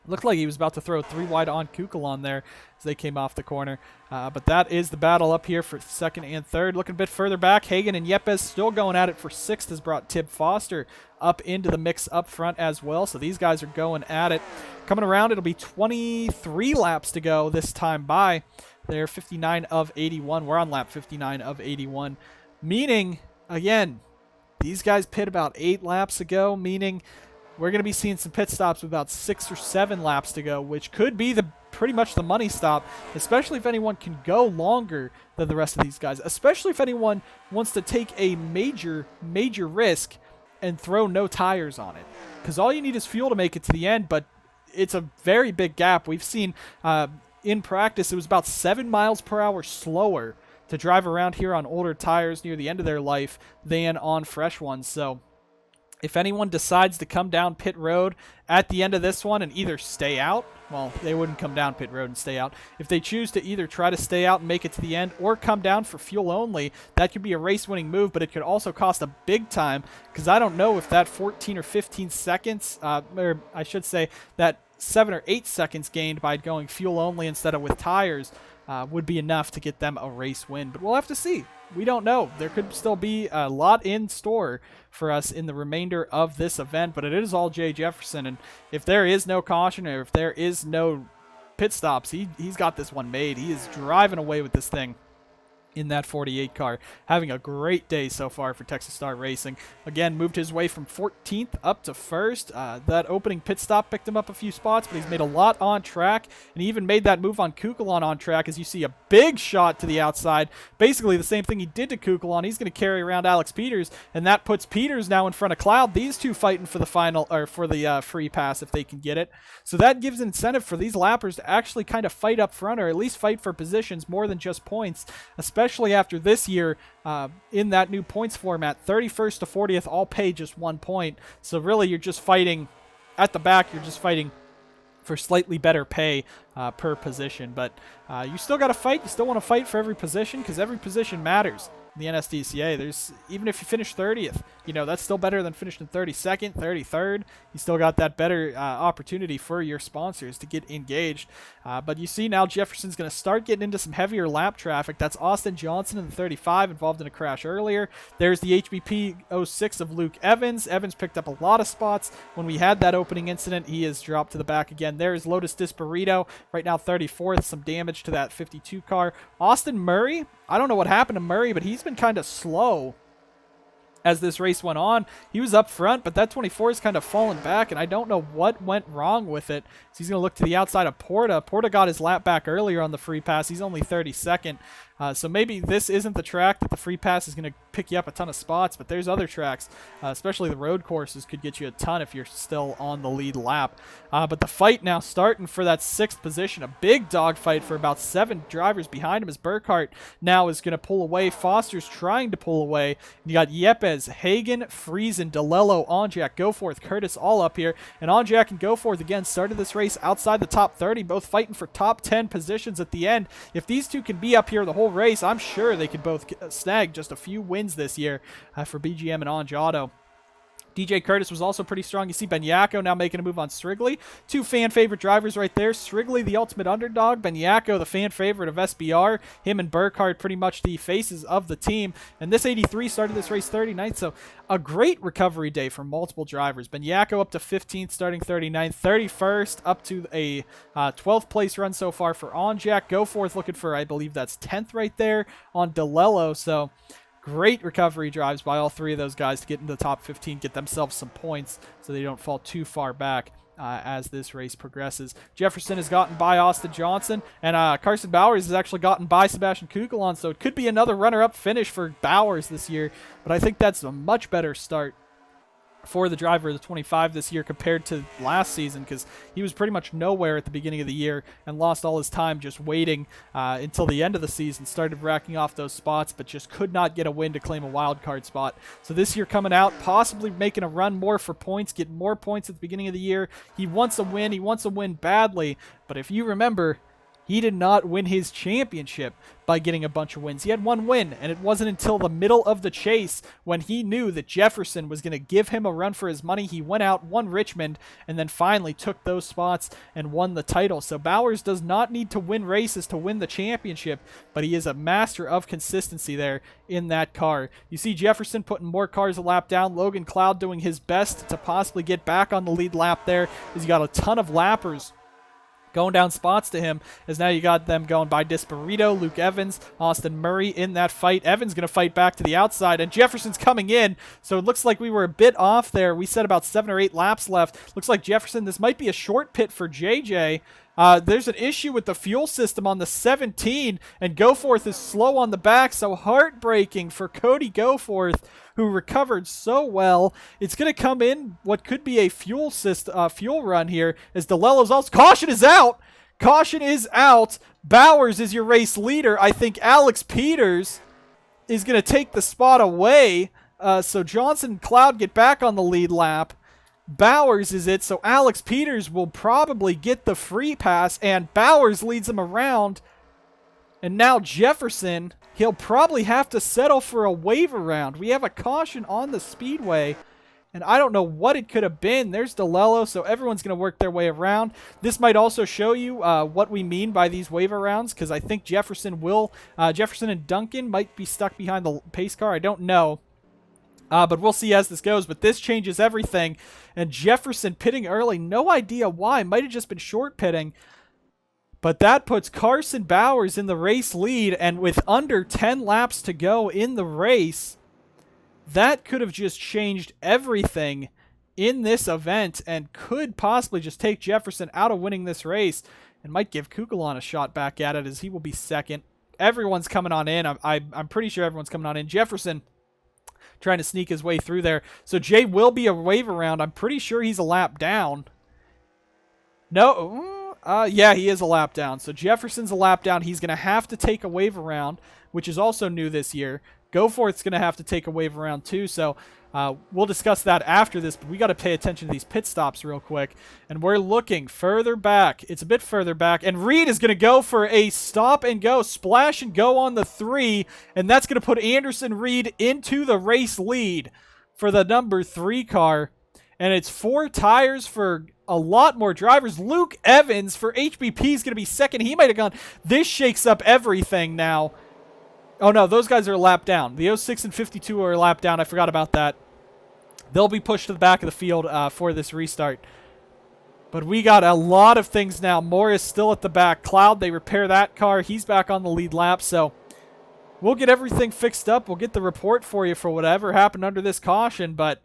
Looked like he was about to throw 3 wide on Cucalon there as they came off the corner. But that is the battle up here for second and third. Looking a bit further back, Hagan and Yepes still going at it for 6th, has brought Tib Foster up into the mix up front as well. So these guys are going at it. Coming around, it'll be 23 laps to go this time by. They're 59 of 81. We're on lap 59 of 81. Meaning, again, these guys pit about 8 laps ago, meaning we're going to be seeing some pit stops with about 6 or 7 laps to go, which could be pretty much the money stop, especially if anyone can go longer than the rest of these guys, especially if anyone wants to take a major risk and throw no tires on it. Because all you need is fuel to make it to the end, but it's a very big gap. We've seen in practice it was about 7 miles per hour slower to drive around here on older tires near the end of their life than on fresh ones. So if anyone decides to come down pit road at the end of this one and either stay out, well, they wouldn't come down pit road and stay out. If they choose to either try to stay out and make it to the end or come down for fuel only, that could be a race-winning move, but it could also cost a big time, because I don't know if that 14 or 15 seconds, or I should say that 7 or 8 seconds gained by going fuel only instead of with tires would be enough to get them a race win. But we'll have to see. We don't know. There could still be a lot in store for us in the remainder of this event, but it is all Jay Jefferson, and if there is no caution or if there is no pit stops, he's got this one made. He is driving away with this thing in that 48 car. Having a great day so far for Texas Star Racing. Again, moved his way from 14th up to 1st. That opening pit stop picked him up a few spots, but he's made a lot on track, and he even made that move on Cucalon on track, as you see a big shot to the outside. Basically the same thing he did to Cucalon. He's going to carry around Alex Peters, and that puts Peters now in front of Cloud. These two fighting for the final, or for the free pass if they can get it. So that gives incentive for these lappers to actually kind of fight up front, or at least fight for positions more than just points, especially after this year in that new points format. 31st to 40th all pay just 1 point. So really you're just fighting at the back. You're just fighting for slightly better pay per position. But you still got to fight. You still want to fight for every position, because every position matters. The NSDCA, even if you finish 30th, that's still better than finishing 32nd, 33rd. You still got that better opportunity for your sponsors to get engaged. But you see now Jefferson's going to start getting into some heavier lap traffic. That's Austin Johnson in the 35, involved in a crash earlier. There's the HBP 06 of Luke Evans. Evans picked up a lot of spots when we had that opening incident. He has dropped to the back again. There's Lotus Disparito, right now 34th, some damage to that 52 car. Austin Murray, I don't know what happened to Murray, but he's been kind of slow as this race went on. He was up front, but that 24 is kind of fallen back, and I don't know what went wrong with it. So he's going to look to the outside of Porta. Porta got his lap back earlier on the free pass. He's only 32nd. So maybe this isn't the track that the free pass is going to pick you up a ton of spots, but there's other tracks, especially the road courses, could get you a ton if you're still on the lead lap. But the fight now starting for that 6th position, a big dogfight for about 7 drivers behind him as Burkhart now is going to pull away. Foster's trying to pull away. You got Yepes, Hagen, Friesen, DeLello, Onjak, Goforth, Curtis all up here. And Onjak and Goforth again started this race outside the top 30, both fighting for top 10 positions at the end. If these two can be up here the whole race, I'm sure they could both snag just a few wins this year for BGM and Onj Auto. DJ Curtis was also pretty strong. You see Benyako now making a move on Strickley. 2 fan favorite drivers right there. Strickley, the ultimate underdog. Benyako, the fan favorite of SBR. Him and Burkhart pretty much the faces of the team. And this 83 started this race 39th. So a great recovery day for multiple drivers. Benyako up to 15th, starting 39th. 31st, up to a 12th place run so far for Onjak. Goforth looking for, I believe that's 10th right there on DeLello. So great recovery drives by all 3 of those guys to get into the top 15, get themselves some points so they don't fall too far back as this race progresses. Jefferson has gotten by Austin Johnson, and Carson Bowers has actually gotten by Sebastian Cucalon, so it could be another runner-up finish for Bowers this year, but I think that's a much better start for the driver of the 25 this year compared to last season, because he was pretty much nowhere at the beginning of the year and lost all his time just waiting until the end of the season, started racking off those spots, but just could not get a win to claim a wild card spot. So this year coming out, possibly making a run more for points, getting more points at the beginning of the year. He wants a win. He wants a win badly, but if you remember, he did not win his championship by getting a bunch of wins. He had 1 win, and it wasn't until the middle of the chase when he knew that Jefferson was going to give him a run for his money. He went out, won Richmond, and then finally took those spots and won the title. So Bowers does not need to win races to win the championship, but he is a master of consistency there in that car. You see Jefferson putting more cars a lap down. Logan Cloud doing his best to possibly get back on the lead lap there. He's got a ton of lappers going down spots to him, as now you got them going by Disparito, Luke Evans, Austin Murray in that fight. Evans going to fight back to the outside, and Jefferson's coming in, so it looks like we were a bit off there. We said about 7 or 8 laps left. Looks like Jefferson, this might be a short pit for JJ. There's an issue with the fuel system on the 17, and Goforth is slow on the back, so heartbreaking for Cody Goforth, who recovered so well. It's going to come in what could be a fuel run here, as DeLello's also. Caution is out! Caution is out! Bowers is your race leader. I think Alex Peters is going to take the spot away, so Johnson and Cloud get back on the lead lap. Bowers is it, so Alex Peters will probably get the free pass, and Bowers leads him around. And now Jefferson, he'll probably have to settle for a waiver round. We have a caution on the speedway, and I don't know what it could have been. There's DeLello, so everyone's going to work their way around. This might also show you what we mean by these waiver rounds, because I think Jefferson and Duncan might be stuck behind the pace car. I don't know. But we'll see as this goes. But this changes everything. And Jefferson pitting early. No idea why. Might have just been short pitting. But that puts Carson Bowers in the race lead. And with under 10 laps to go in the race, that could have just changed everything in this event. And could possibly just take Jefferson out of winning this race. And might give Cucalon a shot back at it, as he will be second. Everyone's coming on in. I'm pretty sure everyone's coming on in. Jefferson trying to sneak his way through there. So Jay will be a waiver round. I'm pretty sure he's a lap down. No. Yeah, he is a lap down. So Jefferson's a lap down. He's going to have to take a waiver round, which is also new this year. Goforth's going to have to take a waiver round too. So we'll discuss that after this, but we got to pay attention to these pit stops real quick. And we're looking further back. It's a bit further back. And Reed is going to go for a stop and go, splash and go on the 3. And that's going to put Anderson Reed into the race lead for the number 3 car. And it's 4 tires for a lot more drivers. Luke Evans for HBP is going to be second. He might have gone. This shakes up everything now. Oh, no, those guys are a lap down. The 06 and 52 are a lap down. I forgot about that. They'll be pushed to the back of the field for this restart. But we got a lot of things now. Morris still at the back. Cloud, they repair that car. He's back on the lead lap. So we'll get everything fixed up. We'll get the report for you for whatever happened under this caution. But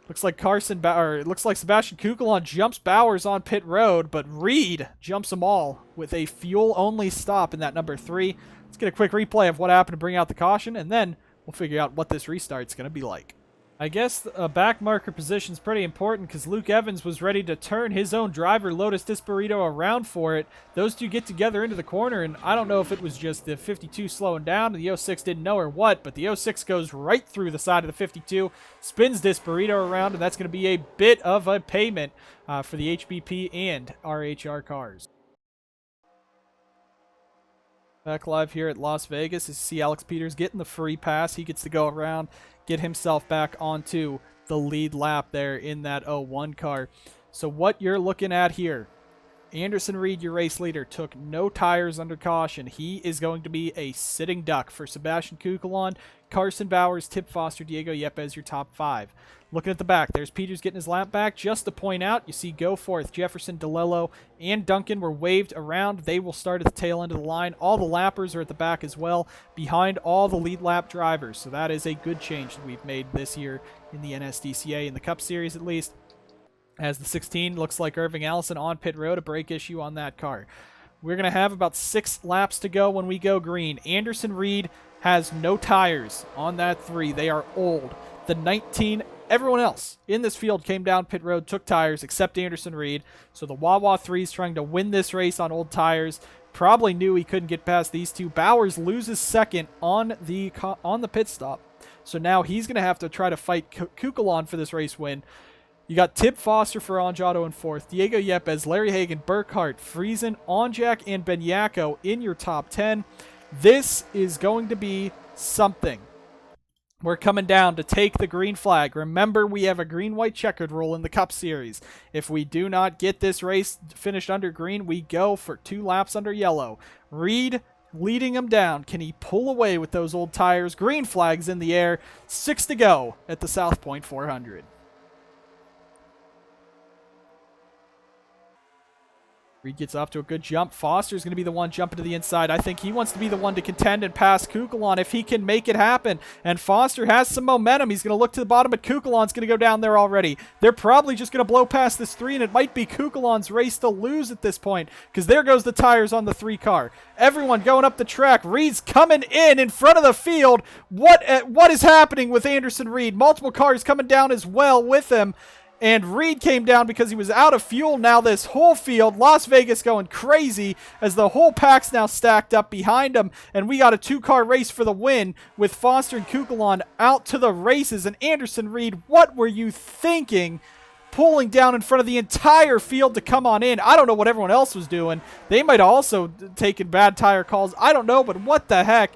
Looks like it looks like Sebastian Cucalon jumps Bowers on pit road, but Reed jumps them all with a fuel-only stop in that number 3. Let's get a quick replay of what happened to bring out the caution, and then we'll figure out what this restart's going to be like. I guess a back marker position is pretty important because Luke Evans was ready to turn his own driver, Lotus Disparito, around for it. Those two get together into the corner, and I don't know if it was just the 52 slowing down and the 06 didn't know or what, but the 06 goes right through the side of the 52, spins Disparito around, and that's going to be a bit of a payment for the HBP and RHR cars. Back live here at Las Vegas, as you see Alex Peters getting the free pass. He gets to go around, get himself back onto the lead lap there in that 01 car. So what you're looking at here, Anderson Reed, your race leader, took no tires under caution. He is going to be a sitting duck for Sebastian Cucalon, Carson Bowers, Tip Foster, Diego Yepes, your top 5. Looking at the back, there's Peters getting his lap back. Just to point out, you see Goforth, Jefferson, DeLello, and Duncan were waved around. They will start at the tail end of the line. All the lappers are at the back as well, behind all the lead lap drivers. So that is a good change that we've made this year in the NSDCA, in the Cup Series at least. As the 16 looks like Irving Allison on pit road, a brake issue on that car. We're going to have about 6 laps to go when we go green. Anderson Reed has no tires on that 3. They are old. The 19, everyone else in this field came down pit road, took tires, except Anderson Reed. So the Wawa 3 is trying to win this race on old tires. Probably knew he couldn't get past these two. Bowers loses second on the pit stop. So now he's going to have to try to fight Cucalon for this race win. You got Tip Foster for Anjato in 4th, Diego Yepes, Larry Hagan, Burkhart, Friesen, Onjak, and Benyako in your top 10. This is going to be something. We're coming down to take the green flag. Remember, we have a green-white checkered rule in the Cup Series. If we do not get this race finished under green, we go for 2 laps under yellow. Reed leading him down. Can he pull away with those old tires? Green flag's in the air. 6 to go at the South Point 400. Reed gets off to a good jump. Foster's going to be the one jumping to the inside. I think he wants to be the one to contend and pass Cucalon if he can make it happen. And Foster has some momentum. He's going to look to the bottom, but Cucalon's going to go down there already. They're probably just going to blow past this 3, and it might be Cucalon's race to lose at this point, because there goes the tires on the 3 car. Everyone going up the track. Reed's coming in front of the field. What is happening with Anderson Reed? Multiple cars coming down as well with him. And Reed came down because he was out of fuel. Now this whole field, Las Vegas going crazy as the whole pack's now stacked up behind him. And we got a 2-car race for the win with Foster and Cucalon out to the races. And Anderson Reed, what were you thinking? Pulling down in front of the entire field to come on in. I don't know what everyone else was doing. They might have also taken bad tire calls. I don't know, but what the heck?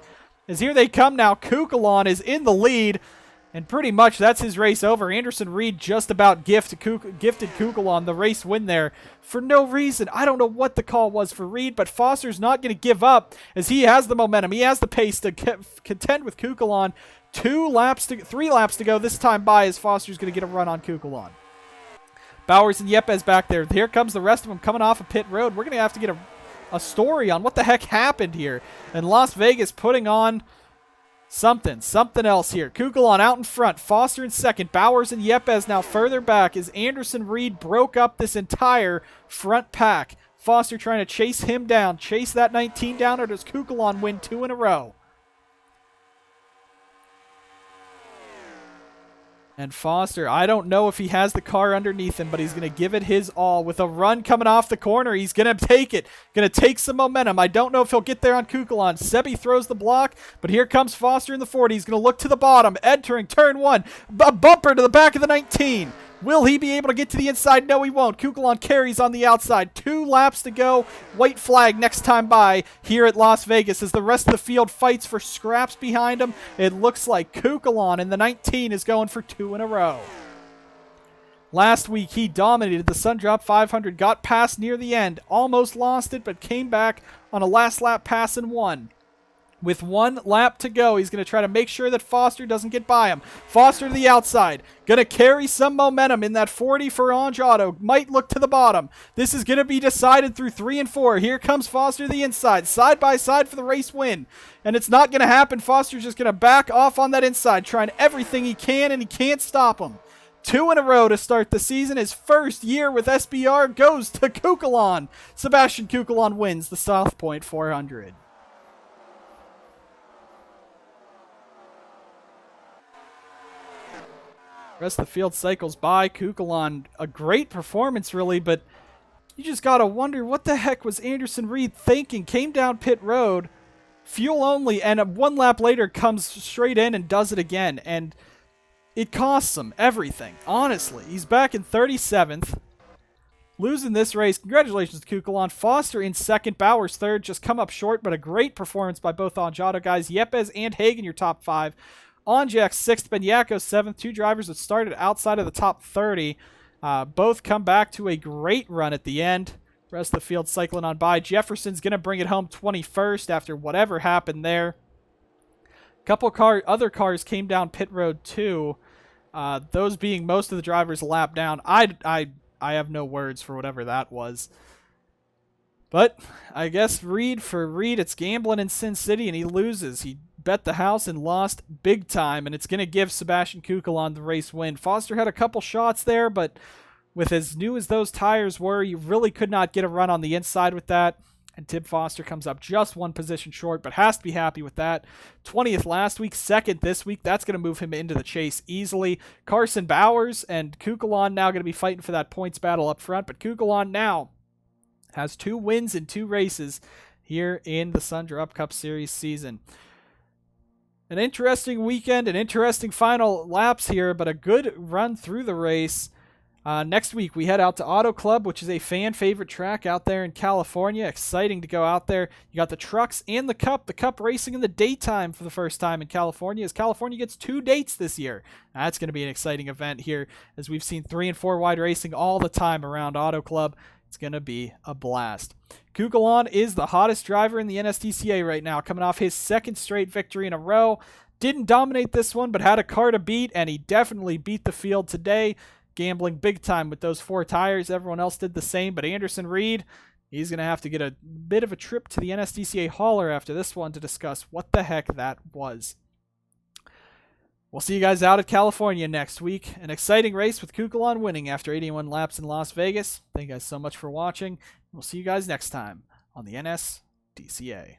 As here they come now. Cucalon is in the lead. And pretty much that's his race over. Anderson Reed just about gifted Cucalon the race win there for no reason. I don't know what the call was for Reed, but Foster's not going to give up as he has the momentum. He has the pace to contend with Cucalon. 3 laps to go this time by as Foster's going to get a run on Cucalon. Bowers and Yepes back there. Here comes the rest of them coming off of pit road. We're going to have to get a story on what the heck happened here. And Las Vegas putting on something else here. Cucalon out in front. Foster in second. Bowers and Yepes now further back as Anderson Reed broke up this entire front pack. Foster trying to chase him down. Chase that 19 down, or does Cucalon win 2 in a row? And Foster, I don't know if he has the car underneath him, but he's going to give it his all with a run coming off the corner. He's going to take it. Going to take some momentum. I don't know if he'll get there on Cucalon. Sebi throws the block, but here comes Foster in the 40. He's going to look to the bottom, entering turn 1. A bumper to the back of the 19. Will he be able to get to the inside? No, he won't. Cucalon carries on the outside. 2 laps to go. White flag next time by here at Las Vegas as the rest of the field fights for scraps behind him. It looks like Cucalon in the 19 is going for 2 in a row. Last week, he dominated the Sundrop 500, got past near the end, almost lost it, but came back on a last lap pass and won. With 1 lap to go, he's going to try to make sure that Foster doesn't get by him. Foster to the outside. Going to carry some momentum in that 40 for Anjato. Might look to the bottom. This is going to be decided through 3 and 4. Here comes Foster to the inside. Side by side for the race win. And it's not going to happen. Foster's just going to back off on that inside, trying everything he can, and he can't stop him. 2 in a row to start the season. His first year with SBR goes to Cucalon. Sebastian Cucalon wins the South Point 400. Rest of the field cycles by. Cucalon, a great performance really, but you just gotta wonder what the heck was Anderson Reed thinking. Came down pit road, fuel only, and 1 lap later comes straight in and does it again. And it costs him everything, honestly. He's back in 37th. Losing this race. Congratulations to Cucalon. Foster in second. Bowers third. Just come up short, but a great performance by both Anjado guys. Yepes and Hagen, your top 5. Onjak 6th. Benyako 7th. 2 drivers that started outside of the top 30. Both come back to a great run at the end. Rest of the field cycling on by. Jefferson's going to bring it home 21st after whatever happened there. Couple other cars came down pit road too. Those being most of the drivers a lap down. I have no words for whatever that was. But I guess Reed, it's gambling in Sin City, and he loses. He bet the house and lost big time, and it's going to give Sebastian Cucalon the race win. Foster had a couple shots there, but with as new as those tires were, you really could not get a run on the inside with that. And Tim Foster comes up just 1 position short, but has to be happy with that. 20th last week, 2nd this week. That's going to move him into the chase easily. Carson Bowers and Cucalon now going to be fighting for that points battle up front, but Cucalon now has 2 wins in 2 races here in the Sundra Up Cup Series season. An interesting weekend, an interesting final laps here, but a good run through the race. Next week, we head out to Auto Club, which is a fan-favorite track out there in California. Exciting to go out there. You got the trucks and the Cup racing in the daytime for the first time in California, as California gets 2 dates this year. That's going to be an exciting event here, as we've seen 3 and 4 wide racing all the time around Auto Club. It's going to be a blast. Cucalon is the hottest driver in the NSDCA right now, coming off his 2nd straight victory in a row. Didn't dominate this one, but had a car to beat, and he definitely beat the field today. Gambling big time with those 4 tires. Everyone else did the same, but Anderson Reed, he's going to have to get a bit of a trip to the NSDCA hauler after this one to discuss what the heck that was. We'll see you guys out at California next week. An exciting race with Cucalon winning after 81 laps in Las Vegas. Thank you guys so much for watching. We'll see you guys next time on the NSDCA.